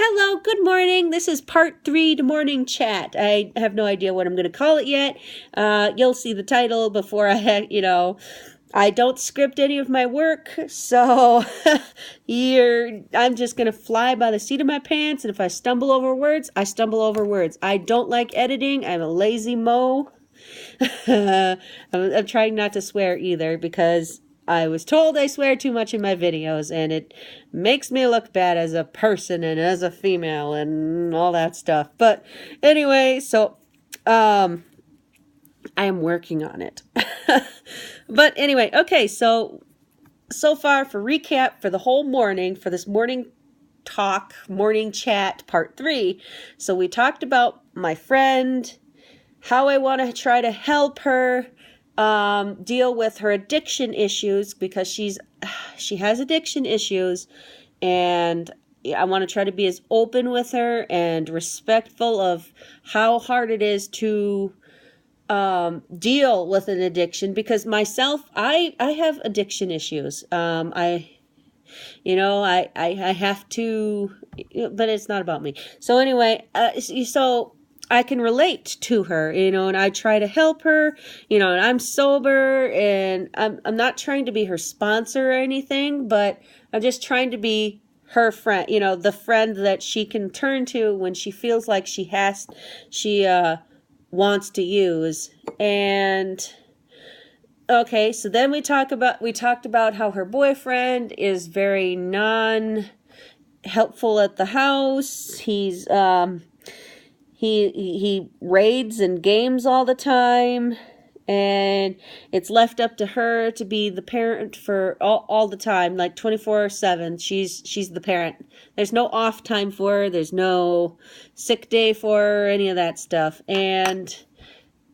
Hello, good morning. This is part 3 to morning chat. I have no idea what I'm going to call it yet. You'll see the title before I don't script any of my work, so I'm just going to fly by the seat of my pants, and if I stumble over words, I stumble over words. I don't like editing. I'm a lazy mo. I'm trying not to swear either because I was told I swear too much in my videos, and it makes me look bad as a person and as a female and all that stuff. But anyway, so I am working on it. But anyway, okay, so far for recap for the whole morning, for this morning talk, morning chat, part 3. So we talked about my friend, how I want to try to help her deal with her addiction issues, because she has addiction issues, and I want to try to be as open with her and respectful of how hard it is to deal with an addiction, because myself, I have addiction issues. I have to, but it's not about me. So anyway, so I can relate to her, and I try to help her, and I'm sober, and I'm not trying to be her sponsor or anything, but I'm just trying to be her friend, the friend that she can turn to when she feels like she wants to use. And okay, so then we talked about how her boyfriend is very non-helpful at the house. He's he raids and games all the time, and it's left up to her to be the parent for all the time, like 24/7. She's the parent. There's no off time for her. There's no sick day for her, any of that stuff. And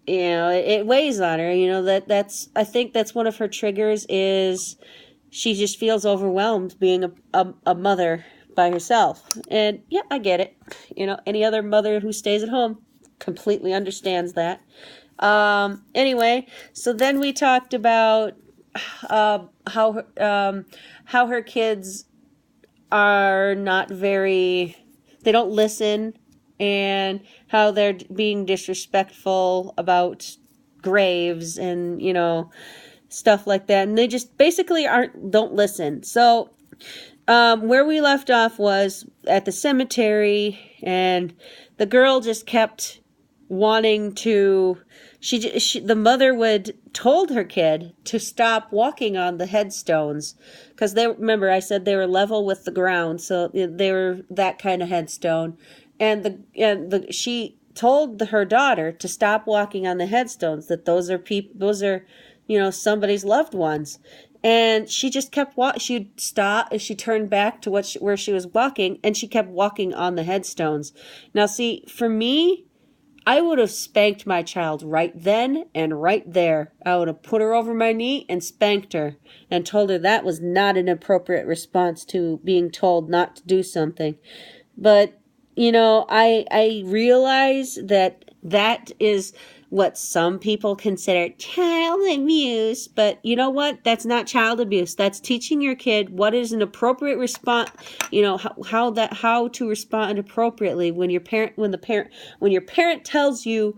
it weighs on her. That's I think that's one of her triggers, is she just feels overwhelmed being a mother by herself. And yeah, I get it. Any other mother who stays at home completely understands that. Anyway, so then we talked about how her kids are not they don't listen, and how they're being disrespectful about graves and stuff like that, and they just basically don't listen. So where we left off was at the cemetery, and the girl just kept wanting to, the mother told her kid to stop walking on the headstones, because remember I said they were level with the ground, so they were that kind of headstone, and she told her daughter to stop walking on the headstones, that those are somebody's loved ones. And she just kept she'd stop if she turned back to where she was walking, and she kept walking on the headstones. Now, see, for me, I would have spanked my child right then and right there. I would have put her over my knee and spanked her and told her that was not an appropriate response to being told not to do something. But, I realize that is what some people consider child abuse, but you know what? That's not child abuse. That's teaching your kid what is an appropriate response. How to respond appropriately when your parent tells you,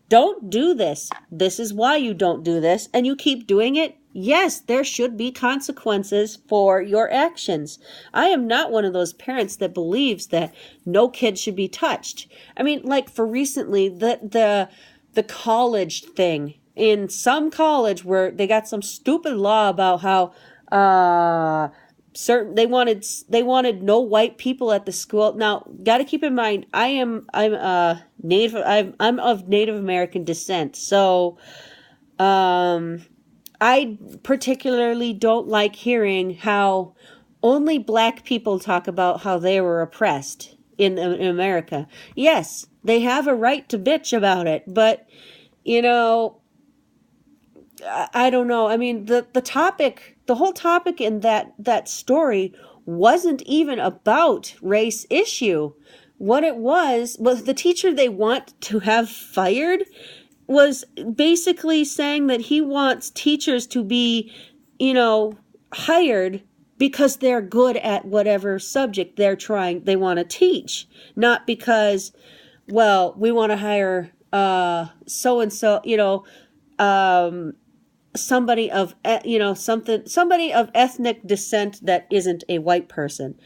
don't do this. This is why you don't do this, and you keep doing it. Yes, there should be consequences for your actions. I am not one of those parents that believes that no kid should be touched. I mean, like for recently, the college thing. In some college where they got some stupid law about how they wanted no white people at the school. Now, got to keep in mind, I'm of Native American descent, so I particularly don't like hearing how only black people talk about how they were oppressed in America. Yes, they have a right to bitch about it, but I don't know. I mean, the whole topic in that story wasn't even about race issue. What it was the teacher they want to have fired was basically saying that he wants teachers to be, hired because they're good at whatever subject they want to teach, not because, well, we want to hire so and so, somebody of somebody of ethnic descent that isn't a white person,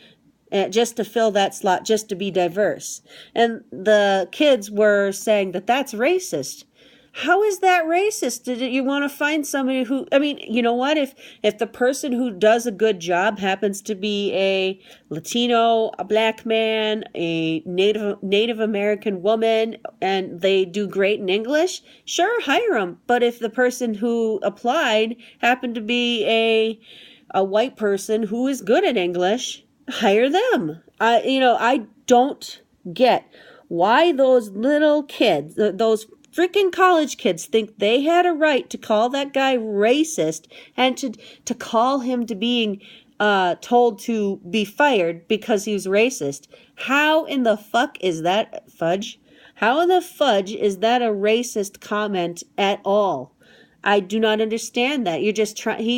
just to fill that slot, just to be diverse. And the kids were saying that that's racist. How is that racist? Did you want to find somebody who, I mean, you know what? If the person who does a good job happens to be a Latino, a black man, a Native American woman, and they do great in English, sure, hire them. But if the person who applied happened to be a white person who is good at English, hire them. I don't get why those little kids, those freaking college kids, think they had a right to call that guy racist and to call him to being told to be fired because he was racist. How in the fuck is that fudge? How in the fudge is that a racist comment at all? I do not understand that. He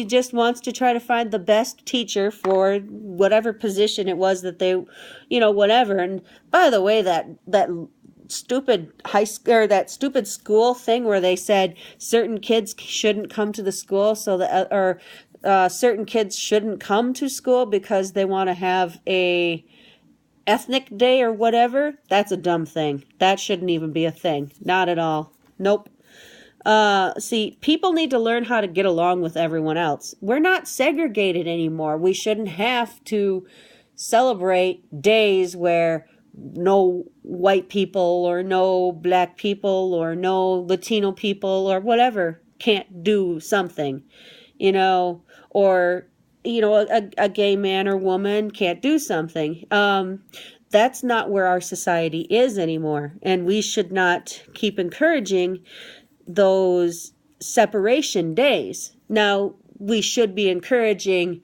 just wants to try to find the best teacher for whatever position it was that they, whatever. And by the way, that stupid high school, or that stupid school thing where they said certain kids shouldn't come to the school, so that, or certain kids shouldn't come to school because they want to have a ethnic day or whatever. That's a dumb thing. That shouldn't even be a thing. Not at all. Nope. See, people need to learn how to get along with everyone else. We're not segregated anymore. We shouldn't have to celebrate days where no white people or no black people or no Latino people or whatever can't do something, or, a gay man or woman can't do something. That's not where our society is anymore. And we should not keep encouraging those separation days. Now, we should be encouraging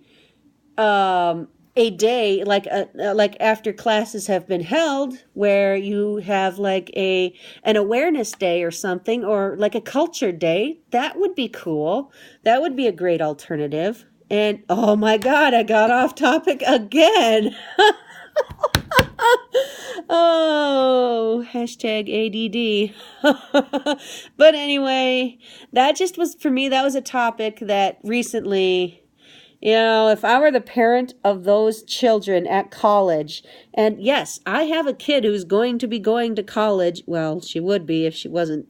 a day like after classes have been held, where you have like an awareness day or something, or like a culture day. That would be cool. That would be a great alternative. And oh my God, I got off topic again. Oh, hashtag ADD. But anyway, that just was, for me, that was a topic that recently, if I were the parent of those children at college, and yes, I have a kid who's going to be going to college. Well, she would be if she wasn't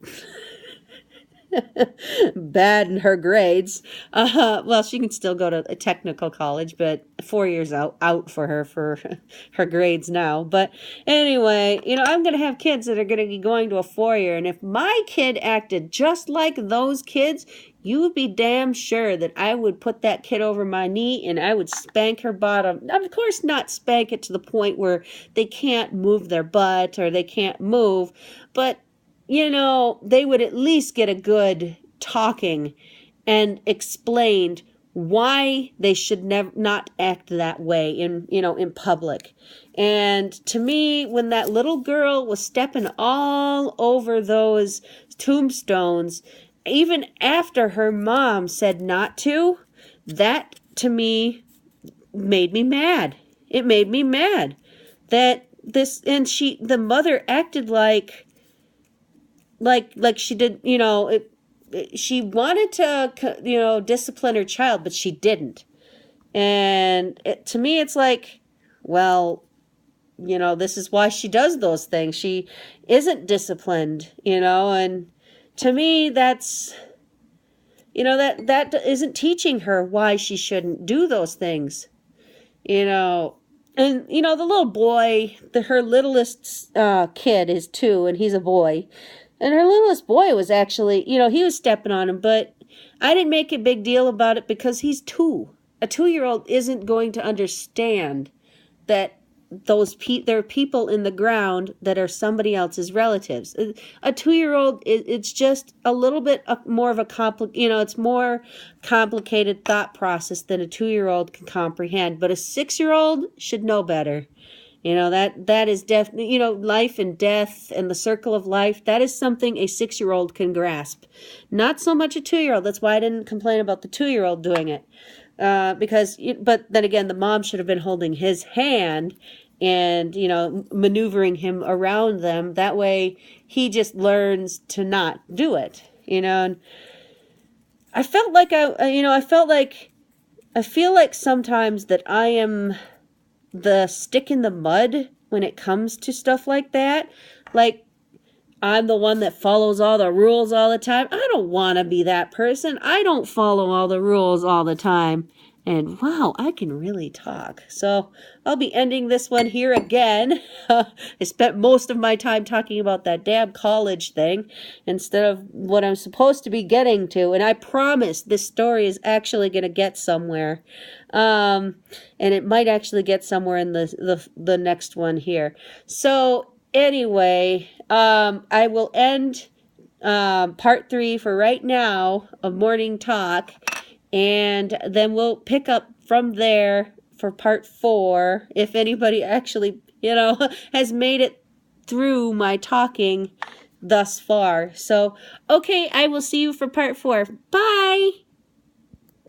bad in her grades. Well, she can still go to a technical college, but 4 years out for her for her grades now. But anyway, I'm going to have kids that are going to be going to a 4-year. And if my kid acted just like those kids, you would be damn sure that I would put that kid over my knee and I would spank her bottom. Of course, not spank it to the point where they can't move their butt or they can't move, but they would at least get a good talking and explained why they should not act that way in public. And to me, when that little girl was stepping all over those tombstones, even after her mom said not to, that to me made me mad. It made me mad that the mother acted like she did, she wanted to, discipline her child, but she didn't. And to me, it's like, well, this is why she does those things. She isn't disciplined, and to me, that's, that isn't teaching her why she shouldn't do those things, And, the little boy, her littlest kid is 2, and he's a boy. And her littlest boy was actually, he was stepping on him, but I didn't make a big deal about it because he's 2. A 2-year-old isn't going to understand that there are people in the ground that are somebody else's relatives. A 2-year-old, it's just a little bit more of a it's more complicated thought process than a 2-year-old can comprehend. But a 6-year-old should know better. That is definitely, life and death and the circle of life. That is something a 6-year-old can grasp. Not so much a 2-year-old. That's why I didn't complain about the 2-year-old doing it. But then again, the mom should have been holding his hand and, maneuvering him around them. That way he just learns to not do it, and I felt like I feel like sometimes that I am the stick in the mud when it comes to stuff like that. Like, I'm the one that follows all the rules all the time. I don't want to be that person. I don't follow all the rules all the time. And wow, I can really talk. So I'll be ending this one here again. I spent most of my time talking about that damn college thing instead of what I'm supposed to be getting to. And I promise this story is actually going to get somewhere. And it might actually get somewhere in the next one here. So anyway, I will end part 3 for right now of Morning Talk, and then we'll pick up from there for part 4 if anybody actually, has made it through my talking thus far. So, okay, I will see you for part 4. Bye!